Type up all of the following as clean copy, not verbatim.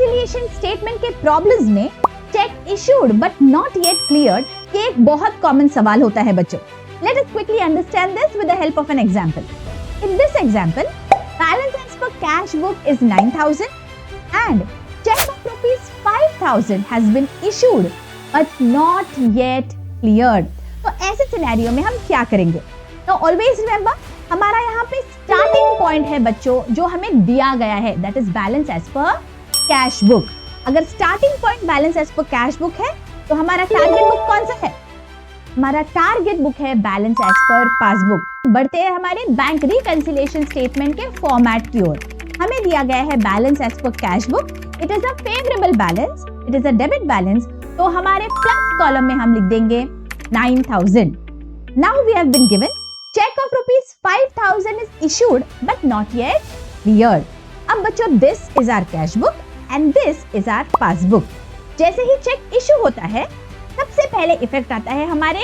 Reconciliation statement के problems में check issued but not yet cleared ये एक बहुत कॉमन सवाल होता है बच्चों. Let us quickly understand this with the help of an example. In this example, balance as per cash book is 9,000 and check of rupees 5,000 has been issued but not yet cleared. तो ऐसे scenario में हम क्या करेंगे? तो always remember, हमारा यहाँ पे स्टार्टिंग पॉइंट है बच्चों जो हमें दिया गया है, that is balance as per cash book. अगर starting point balance as per cash book है तो हमारा टारगेट बुक कौन सा है? हमारा टारगेट बुक है बैलेंस एज पर पासबुक. बढ़ते हैं हमारे बैंक रिकंसिलिएशन स्टेटमेंट के फॉर्मेट की ओर. हमें दिया गया है balance as per cash book. It is a favourable balance, it is a debit balance. तो हमारे प्लस कॉलम में हम लिख देंगे 9,000. Now we have been given cheque of rupees 5,000 is issued but not yet cleared. अब बच्चों, this is our cash book and this is our passbook. जैसे ही चेक इशू होता है सबसे पहले इफेक्ट आता है हमारे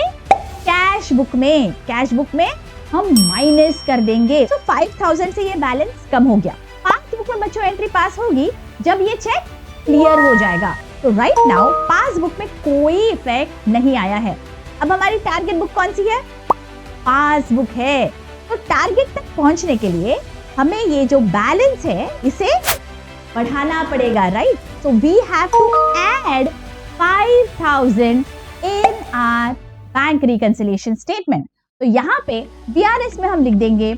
कैश बुक में. कैश बुक में हम माइनस कर देंगे. तो 5,000 से ये बैलेंस कम हो गया. पासबुक में बच्चों एंट्री पास होगी जब ये चेक क्लियर हो जाएगा. तो राइट नाउ पासबुक में कोई इफेक्ट नहीं आया है. अब हमारी टारगेट बुक कौन सी है? पासबुक है. तो टारगेट तक पहुंचने के लिए हमें ये जो बैलेंस है इसे बढ़ाना पड़ेगा, right? So we have to add 5,000 in our bank reconciliation statement. तो यहाँ पे BRS में हम लिख देंगे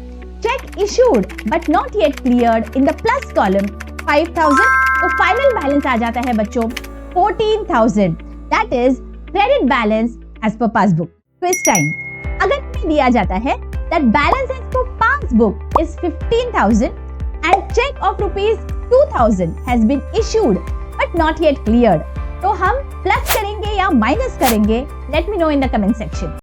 check issued but not yet cleared in the plus column 5,000. तो फाइनल बैलेंस आ जाता है बच्चों 14,000. That is credit balance as per passbook. Quiz time. अगर हमें दिया जाता है that balance as per passbook is 15,000 and check of rupees 2,000 has been issued but not yet cleared. तो हम प्लस करेंगे या माइनस करेंगे? Let me know in the comment section.